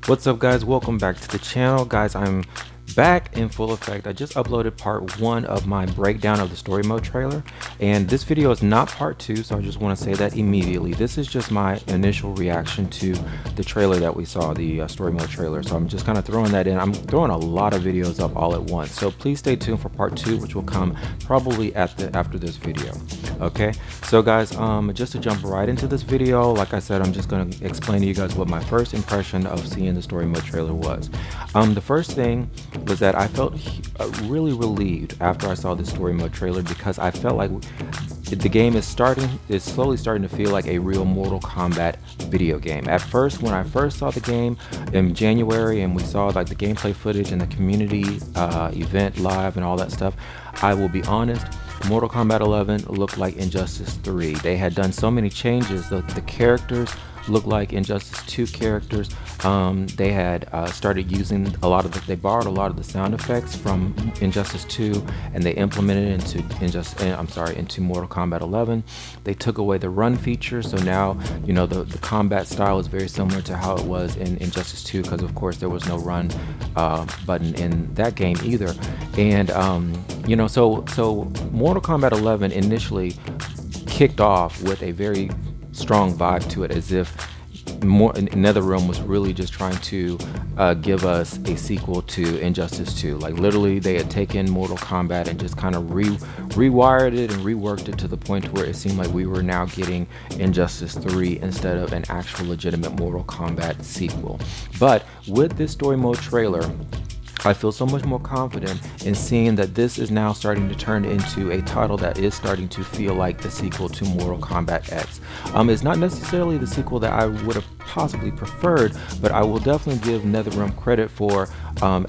What's up, guys? Welcome back to the channel. Guys, I'm back in full effect. I just uploaded part 1 of my breakdown of the story mode trailer, and this video is not part 2, so I just want to say that immediately. This is just my initial reaction to the trailer that we saw, the story mode trailer. So I'm just kind of throwing that in. I'm throwing a lot of videos up all at once, so please stay tuned for part 2, which will come probably after this video. Okay, so guys, just to jump right into this video, like I said, I'm just going to explain to you guys what my first impression of seeing the story mode trailer was. The first thing was that I felt really relieved after I saw the story mode trailer, because I felt like the game is slowly starting to feel like a real Mortal Kombat video game. At first, when I first saw the game in January and we saw like the gameplay footage and the community event live and all that stuff, I will be honest, Mortal Kombat 11 looked like Injustice 3. They had done so many changes. The characters looked like Injustice 2 characters. They had started using they borrowed a lot of the sound effects from Injustice 2 and they implemented it into Mortal Kombat 11. They took away the run feature, so now the combat style is very similar to how it was in Injustice 2, because of course there was no run button in that game either. And so Mortal Kombat 11 initially kicked off with a very strong vibe to it, as if NetherRealm was really just trying to give us a sequel to Injustice 2. Like literally they had taken Mortal Kombat and just kind of rewired it and reworked it to the point where it seemed like we were now getting Injustice 3 instead of an actual legitimate Mortal Kombat sequel. But with this story mode trailer, I feel so much more confident in seeing that this is now starting to turn into a title that is starting to feel like the sequel to Mortal Kombat X. It's not necessarily the sequel that I would have possibly preferred, but I will definitely give NetherRealm credit for,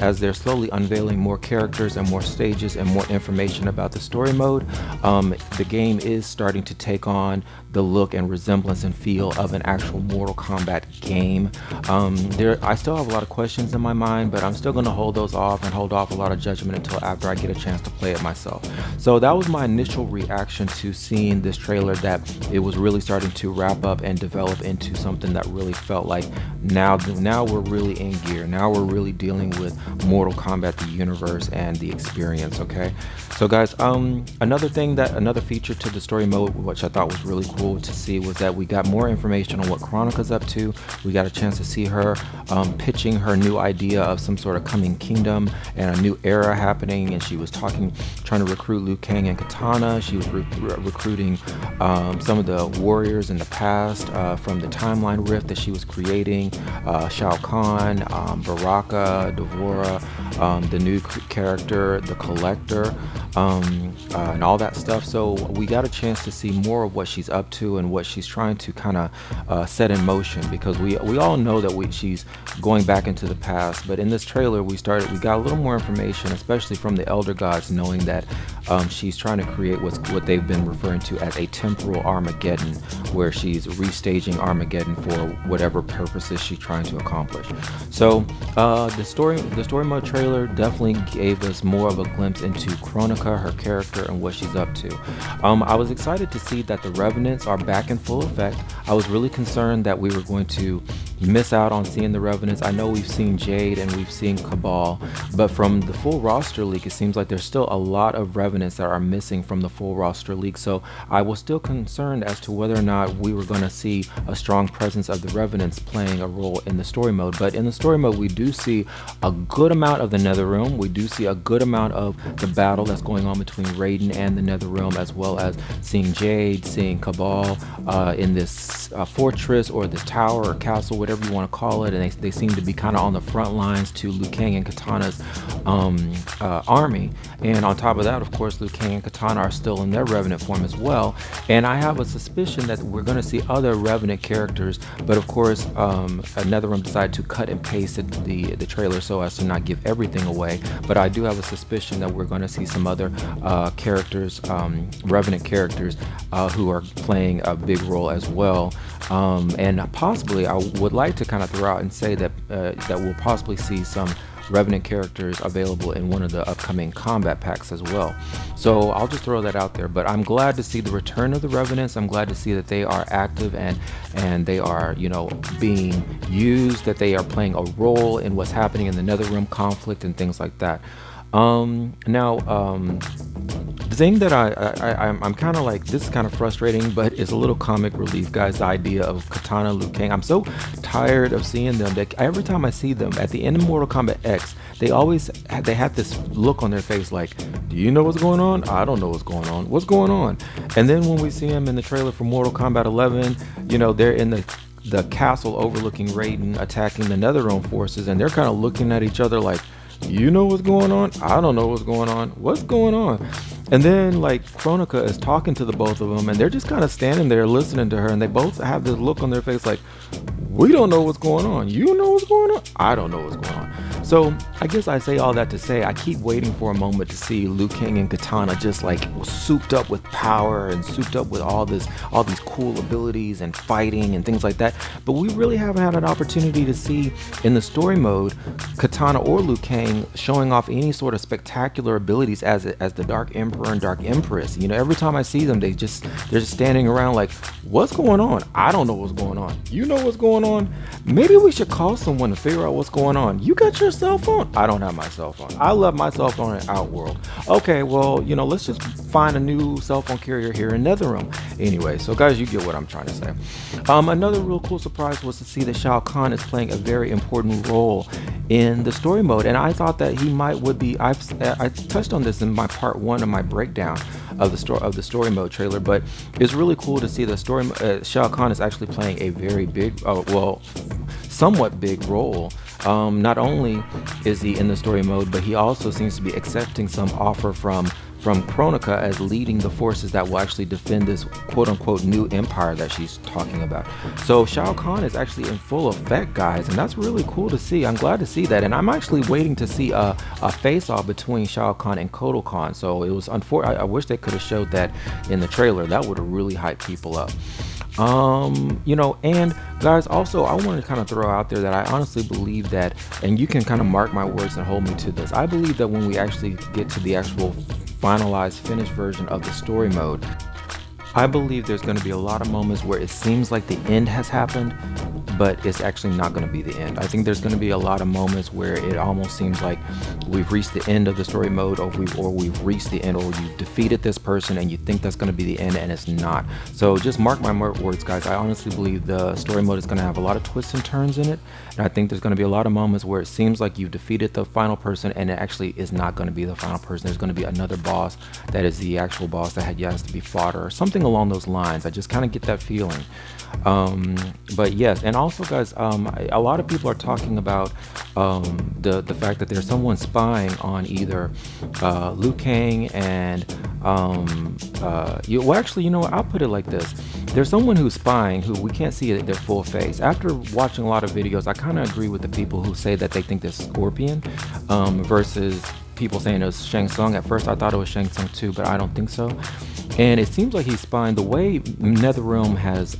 as they're slowly unveiling more characters and more stages and more information about the story mode, the game is starting to take on the look and resemblance and feel of an actual Mortal Kombat game. I still have a lot of questions in my mind, but I'm still going to hold off a lot of judgment until after I get a chance to play it myself. So that was my initial reaction to seeing this trailer, that it was really starting to wrap up and develop into something that really felt like now we're really in gear. Now we're really dealing with Mortal Kombat, the universe and the experience. Okay, so guys, another feature to the story mode which I thought was really cool to see was that we got more information on what Kronika's up to. We got a chance to see her pitching her new idea of some sort of coming kingdom and a new era happening, and she was trying to recruit Liu Kang and Kitana. She was recruiting some of the warriors in the past from the timeline rift that she was creating, Shao Kahn, Baraka, Devora, the new character, the Collector, and all that stuff. So we got a chance to see more of what she's up to and what she's trying to kind of set in motion, because we all know that she's going back into the past, but in this trailer we got a little more information, especially from the Elder Gods, knowing that she's trying to create what they've been referring to as a temporal Armageddon, where she's restaging Armageddon for whatever purposes she's trying to accomplish. So the story mode trailer definitely gave us more of a glimpse into Kronika, her character, and what she's up to. I was excited to see that the Revenants are back in full effect. I was really concerned that we were going to miss out on seeing the Revenants. I know we've seen Jade and we've seen Cabal, but from the full roster leak, it seems like there's still a lot of Revenants that are missing from the full roster leak. So I was still concerned as to whether or not we were going to see a strong presence of the Revenants playing a role in the story mode. But in the story mode, we do see a good amount of the NetherRealm. We do see a good amount of the battle that's going on between Raiden and the NetherRealm, as well as seeing Jade, seeing Cabal in this fortress or this tower or castle, whatever you want to call it, and they seem to be kind of on the front lines to Liu Kang and Kitana's army. And on top of that, of course, Liu Kang and Kitana are still in their Revenant form as well. And I have a suspicion that we're going to see other Revenant characters, but of course, NetherRealm decided to cut and paste the trailer so as to not give everything away. But I do have a suspicion that we're going to see some other characters, Revenant characters, who are playing a big role as well. And possibly I would like to kind of throw out and say that that we'll possibly see some Revenant characters available in one of the upcoming combat packs as well. So I'll just throw that out there. But I'm glad to see the return of the Revenants. I'm glad to see that they are active and they are, you know, being used, that they are playing a role in what's happening in the Netherrealm conflict and things like that. The thing that I'm kind of like, this is kind of frustrating, but it's a little comic relief, guys, the idea of Kitana and Liu Kang. I'm so tired of seeing them that every time I see them at the end of Mortal Kombat X, they have this look on their face like, do you know what's going on? I don't know what's going on. What's going on? And then when we see them in the trailer for Mortal Kombat 11, you know, they're in the castle overlooking Raiden, attacking the Netherrealm forces, and they're kind of looking at each other like, you know what's going on? I don't know what's going on. What's going on? And then like Kronika is talking to the both of them, and they're just kind of standing there listening to her, and they both have this look on their face like, we don't know what's going on. You know what's going on? I don't know what's going on. So I guess I say all that to say I keep waiting for a moment to see Liu Kang and Kitana just like souped up with power and souped up with all these cool abilities and fighting and things like that. But we really haven't had an opportunity to see in the story mode Kitana or Liu Kang showing off any sort of spectacular abilities as the Dark Emperor and Dark Empress. You know, every time I see them, they're just standing around like, what's going on? I don't know what's going on. You know what's going on? Maybe we should call someone to figure out what's going on. You got your cell phone? I don't have my cell phone. I left my cell phone in Outworld. Okay, well, you know, let's just find a new cell phone carrier here in Netherrealm. Anyway, so guys, you get what I'm trying to say. Another real cool surprise was to see that Shao Kahn is playing a very important role in the story mode, and I thought that he would be. I touched on this in my part 1 of my breakdown of the story mode trailer, but it's really cool to see the story. Shao Kahn is actually playing a very big, well, somewhat big role. Not only is he in the story mode, but he also seems to be accepting some offer from Kronika as leading the forces that will actually defend this quote-unquote new empire that she's talking about. So Shao Kahn is actually in full effect, guys, and that's really cool to see. I'm glad to see that, and I'm actually waiting to see a face-off between Shao Kahn and Kotal Kahn. So it was unfortunate. I wish they could have showed that in the trailer. That would have really hyped people up. You know, and guys, also I want to kind of throw out there that I honestly believe that, and you can kind of mark my words and hold me to this, I believe that when we actually get to the actual finalized finished version of the story mode, I believe there's going to be a lot of moments where it seems like the end has happened, but it's actually not going to be the end. I think there's going to be a lot of moments where it almost seems like we've reached the end of the story mode, or we've reached the end, or you've defeated this person and you think that's going to be the end, and it's not. So just mark my words, guys. I honestly believe the story mode is going to have a lot of twists and turns in it, and I think there's going to be a lot of moments where it seems like you've defeated the final person and it actually is not going to be the final person. There's going to be another boss that is the actual boss that has to be fought, or something along those lines. I just kind of get that feeling. But yes, and also guys, a lot of people are talking about the fact that there's someone spying on either Liu Kang and well, actually, you know what, I'll put it like this. There's someone who's spying who we can't see their full face. After watching a lot of videos, I kind of agree with the people who say that they think there's Scorpion versus people saying it was Shang Tsung. At first I thought it was Shang Tsung too, but I don't think so. And it seems like he's spying. The way Netherrealm has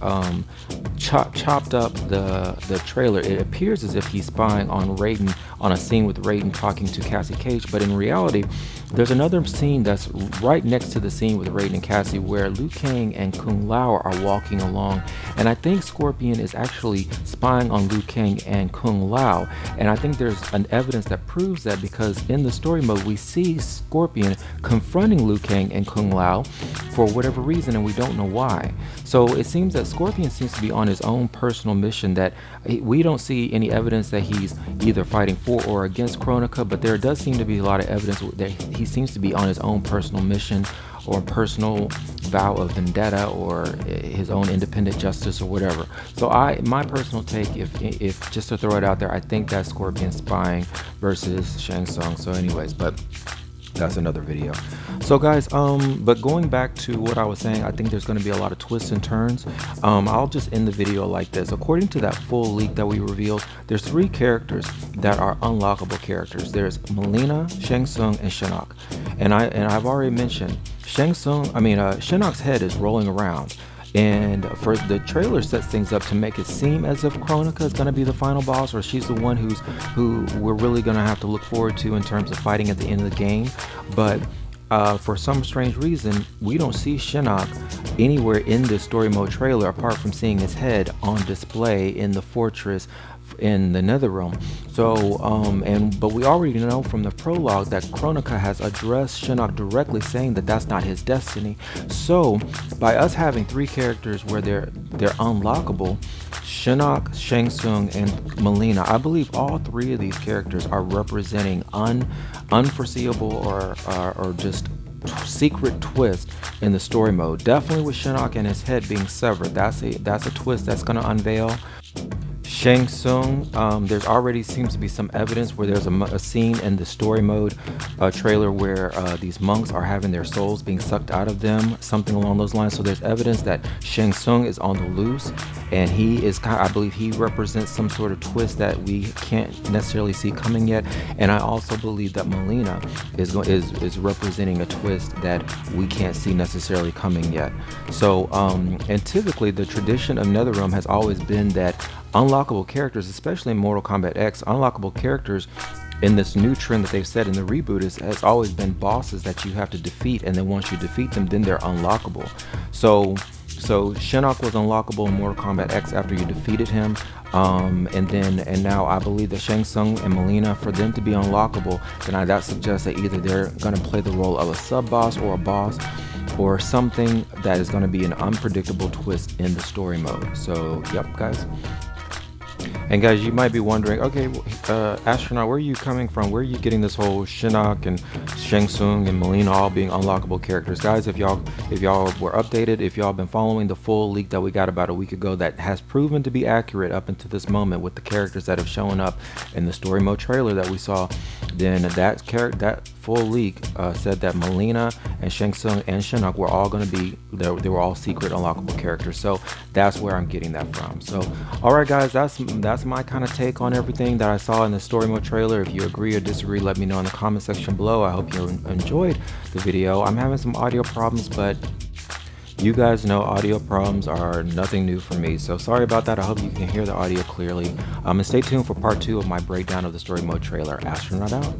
chopped up the trailer, it appears as if he's spying on Raiden, on a scene with Raiden talking to Cassie Cage, but in reality there's another scene that's right next to the scene with Raiden and Cassie where Liu Kang and Kung Lao are walking along, and I think Scorpion is actually spying on Liu Kang and Kung Lao, and I think there's an evidence that proves that, because in the story mode we see Scorpion confronting Liu Kang and Kung Lao for whatever reason, and we don't know why. So it seems that Scorpion seems to be on his own personal mission, that we don't see any evidence that he's either fighting for or against Kronika, but there does seem to be a lot of evidence that he seems to be on his own personal mission or personal vow of vendetta or his own independent justice or whatever. So my personal take, if just to throw it out there, I think that's Scorpion spying versus Shang Tsung. So anyways, but that's another video. So guys, but going back to what I was saying, I think there's going to be a lot of twists and turns. I'll just end the video like this. According to that full leak that we revealed, there's 3 characters that are unlockable characters. There's Mileena, Shang Tsung, and Shinnok. And I've already mentioned Shinnok's head is rolling around, And for the trailer sets things up to make it seem as if Kronika is going to be the final boss, or she's the one who we're really going to have to look forward to in terms of fighting at the end of the game. But for some strange reason, we don't see Shinnok anywhere in this story mode trailer apart from seeing his head on display in the fortress in the nether realm. So but we already know from the prologue that Kronika has addressed Shinnok directly, saying that that's not his destiny. So by us having three characters where they're unlockable, Shinnok, Shang Tsung, and Mileena, I believe all three of these characters are representing unforeseeable or just secret twist in the story mode. Definitely with Shinnok and his head being severed, that's a twist that's going to unveil. Shang Tsung, there's already seems to be some evidence where there's a scene in the story mode trailer where these monks are having their souls being sucked out of them, something along those lines. So there's evidence that Shang Tsung is on the loose, and he is I believe he represents some sort of twist that we can't necessarily see coming yet. And I also believe that Mileena is representing a twist that we can't see necessarily coming yet. So and typically the tradition of NetherRealm has always been that unlockable characters, especially in Mortal Kombat X, unlockable characters in this new trend that they've set in the reboot has always been bosses that you have to defeat, and then once you defeat them, then they're unlockable. So Shinnok was unlockable in Mortal Kombat X after you defeated him, and now I believe that Shang Tsung and Mileena, for them to be unlockable, then that suggests that either they're going to play the role of a sub-boss or a boss, or something that is going to be an unpredictable twist in the story mode. So yep, guys. And guys, you might be wondering, okay, Astronaut, where are you coming from? Where are you getting this whole Shinnok and Shang Tsung and Mileena all being unlockable characters? Guys, if y'all were updated, if y'all been following the full leak that we got about a week ago that has proven to be accurate up until this moment with the characters that have shown up in the story mode trailer that we saw, then that full leak said that Mileena and Shang Tsung and Shinnok were all going to be, they were all secret unlockable characters. So that's where I'm getting that from. So alright guys, that's my kind of take on everything that I saw in the story mode trailer. If you agree or disagree, let me know in the comment section below. I hope you enjoyed the video. I'm having some audio problems, but you guys know audio problems are nothing new for me, so sorry about that. I hope you can hear the audio clearly. And stay tuned for part 2 of my breakdown of the story mode trailer. Astronaut out.